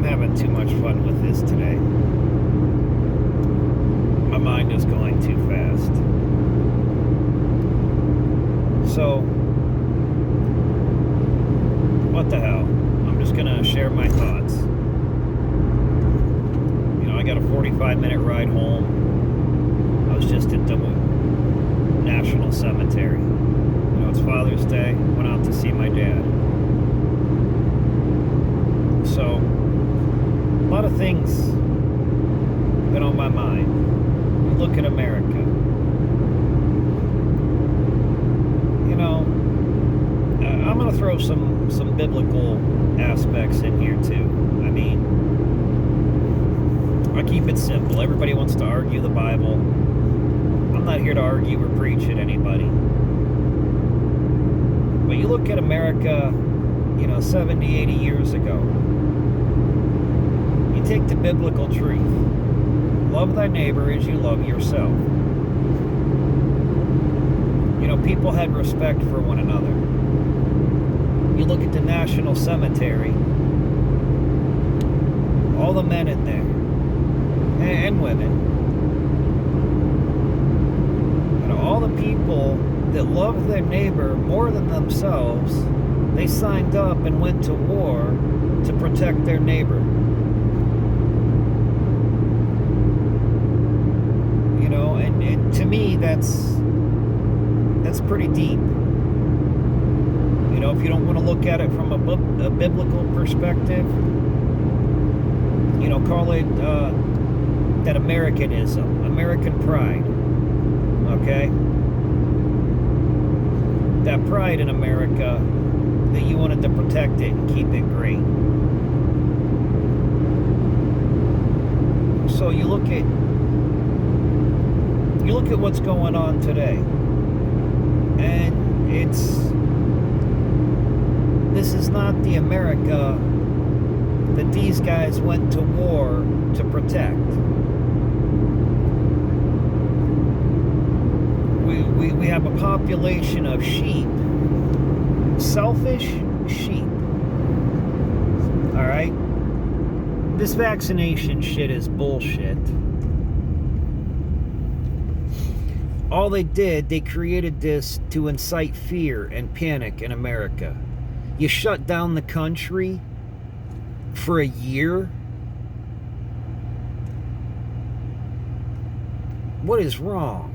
having too much fun with this today. My mind is going too fast. So, what the hell? I'm just gonna share my thoughts. You know, I got a 45-minute ride home. I was just at the National Cemetery. You know, it's Father's Day. Went out to see my dad. So, a lot of things been on my mind. Look at America. You know, I'm going to throw some biblical aspects in here too. I mean, I keep it simple. Everybody wants to argue the Bible. I'm not here to argue or preach at anybody. But you look at America, you know, 70, 80 years ago. You take the biblical truth. Love thy neighbor as you love yourself. You know, people had respect for one another. You look at the National Cemetery, all the men in there, and women, you know, all the people that love their neighbor more than themselves, they signed up and went to war to protect their neighbor. You know, and to me, that's pretty deep. You know, if you don't want to look at it from a biblical perspective, you know, call it that Americanism, American pride, okay? That pride in America, that you wanted to protect it and keep it great. So you look at what's going on today, and this is not the America that these guys went to war to protect. We have a population of sheep, selfish sheep. All right? This vaccination shit is bullshit. All they did, they created this to incite fear and panic in America. You shut down the country for a year? What is wrong?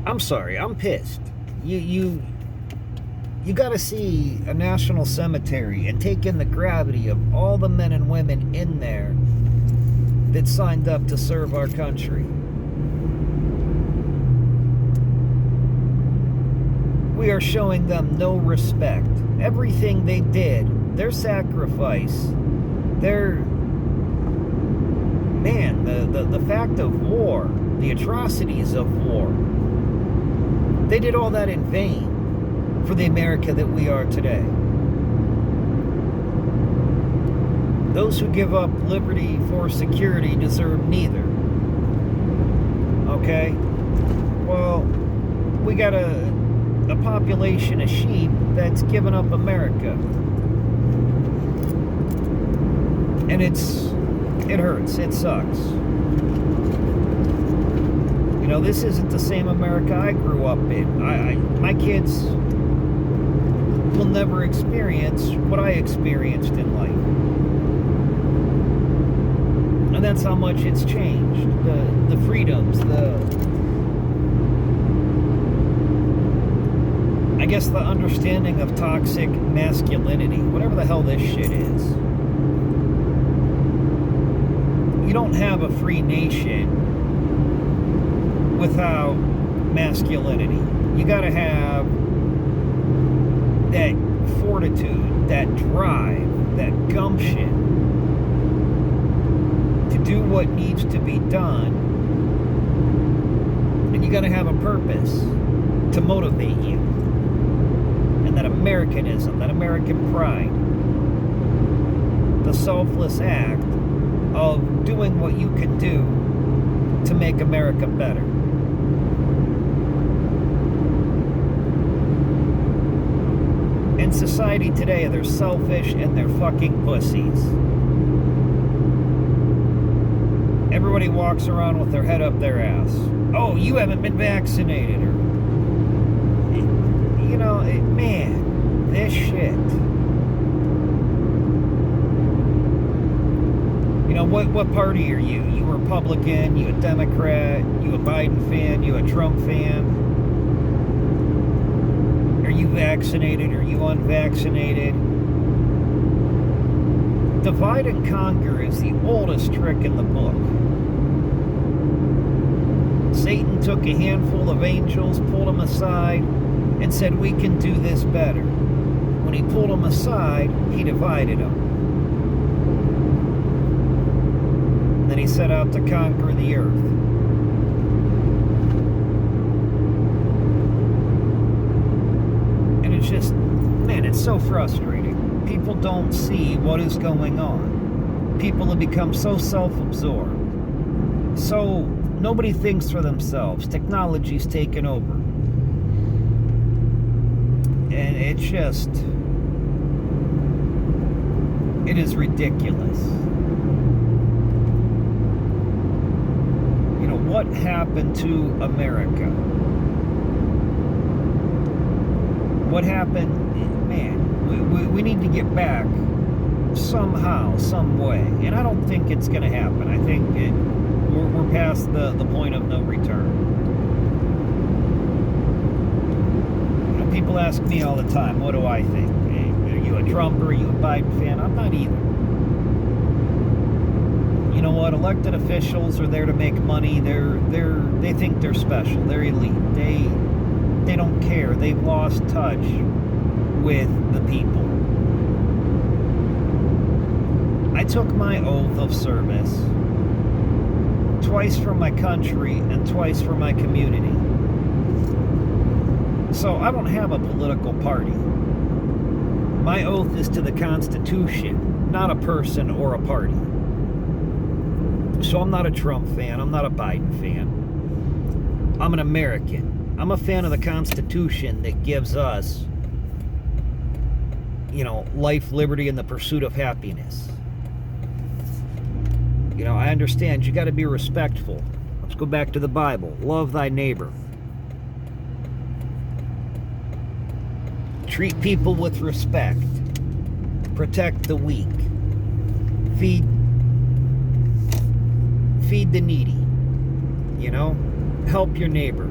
I'm sorry, I'm pissed. You gotta see a national cemetery and take in the gravity of all the men and women in there that signed up to serve our country. We are showing them no respect. Everything they did, their sacrifice, the fact of war, the atrocities of war, they did all that in vain for the America that we are today. Those who give up liberty for security deserve neither. Okay? Well, we got a population of sheep that's given up America. And it hurts. It sucks. You know, this isn't the same America I grew up in. My kids will never experience what I experienced in life. And that's how much it's changed. The freedoms, I guess the understanding of toxic masculinity, whatever the hell this shit is. You don't have a free nation without masculinity. You gotta have that fortitude, that drive, that gumption to do what needs to be done. And you gotta have a purpose to motivate you. And that Americanism, that American pride, the selfless act of doing what you can do to make America better. in society today, they're selfish and they're fucking pussies. Everybody walks around with their head up their ass. Oh, you haven't been vaccinated, or man, this shit. What party are you? You a Republican? You a Democrat? You a Biden fan? You a Trump fan? Are you vaccinated? Are you unvaccinated? Divide and conquer is the oldest trick in the book. Satan took a handful of angels, pulled them aside, and said, we can do this better. When he pulled them aside, he divided them. And then he set out to conquer the earth. And it's just, man, it's so frustrating. People don't see what is going on. People have become so self-absorbed. So nobody thinks for themselves. Technology's taken over. And it's just, it is ridiculous. What happened to America? What happened? Man, we need to get back somehow, some way. And I don't think it's going to happen. I think we're past the point of no return. People ask me all the time, what do I think? Are you a Trump or are you a Biden fan? I'm not either. You know what? Elected officials are there to make money. They think they're special. They're elite. They don't care. They've lost touch with the people. I took my oath of service twice for my country and twice for my community. So I don't have a political party. My oath is to the Constitution, not a person or a party. So I'm not a Trump fan. I'm not a Biden fan. I'm an American. I'm a fan of the Constitution that gives us, life, liberty, and the pursuit of happiness. I understand you got to be respectful. Let's go back to the Bible. Love thy neighbor. Treat people with respect. Protect the weak. Feed the needy. Help your neighbor.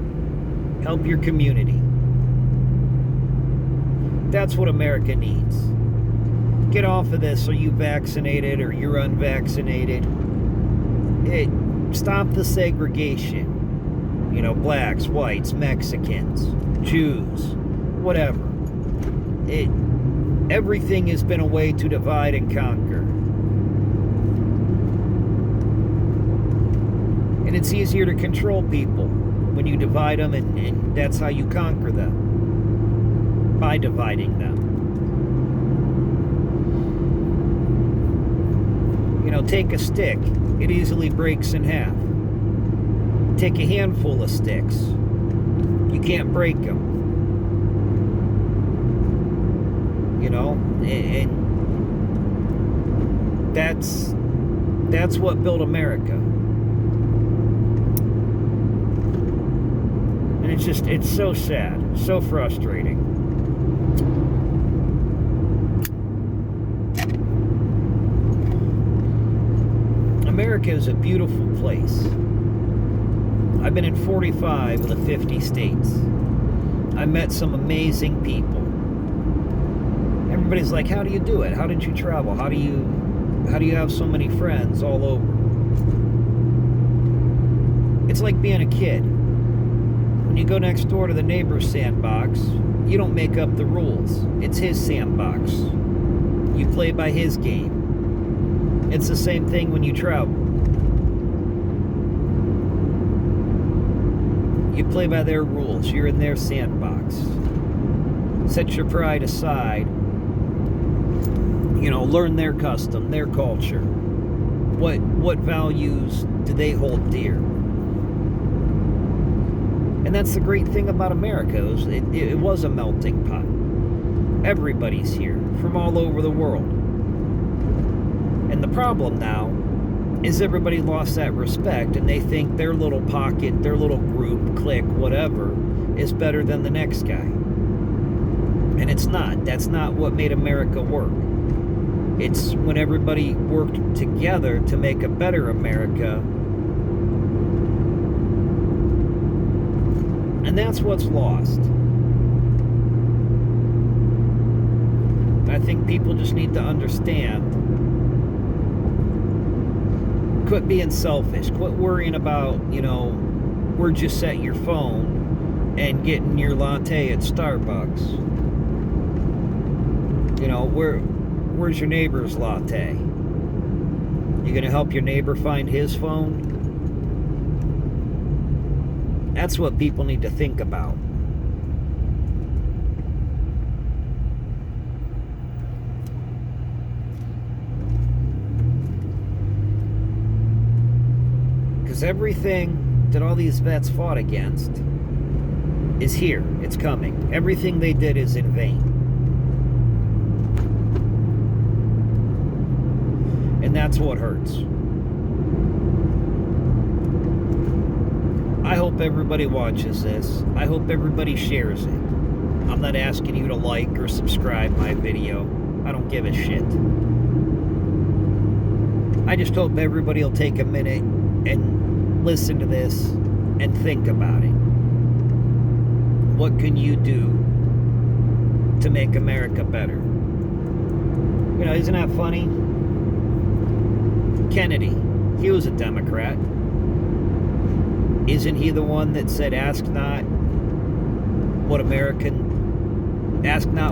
Help your community. That's what America needs. Get off of this, are you vaccinated or you're unvaccinated? Stop the segregation. Blacks, whites, Mexicans, Jews, whatever. Everything has been a way to divide and conquer. And it's easier to control people when you divide them, and that's how you conquer them, by dividing them. Take a stick, it easily breaks in half. Take a handful of sticks, you can't break them. And that's what built America. And it's so sad, so frustrating. America is a beautiful place. I've been in 45 of the 50 states. I met some amazing people. Everybody's like, how do you do it? How did you travel? How do you have so many friends all over? It's like being a kid. When you go next door to the neighbor's sandbox, you don't make up the rules. It's his sandbox. You play by his game. It's the same thing when you travel. You play by their rules. You're in their sandbox. Set your pride aside. Learn their custom, their culture. What values do they hold dear? And that's the great thing about America. It was a melting pot. Everybody's here from all over the world. And the problem now is everybody lost that respect, and they think their little pocket, their little group, clique, whatever, is better than the next guy. And it's not. That's not what made America work. It's when everybody worked together to make a better America. And that's what's lost. I think people just need to understand. Quit being selfish. Quit worrying about, where'd you set your phone and getting your latte at Starbucks. Where's your neighbor's latte? You gonna help your neighbor find his phone? That's what people need to think about. Because everything that all these vets fought against is here. It's coming. Everything they did is in vain. And that's what hurts. I hope everybody watches this. I hope everybody shares it. I'm not asking you to like or subscribe my video. I don't give a shit. I just hope everybody will take a minute and listen to this and think about it. What can you do to make America better? Isn't that funny? Kennedy, he was a Democrat. Isn't he the one that said, ask not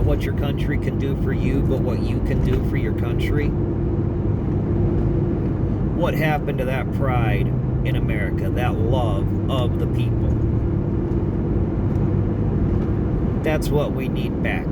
what your country can do for you, but what you can do for your country? What happened to that pride in America, that love of the people? That's what we need back.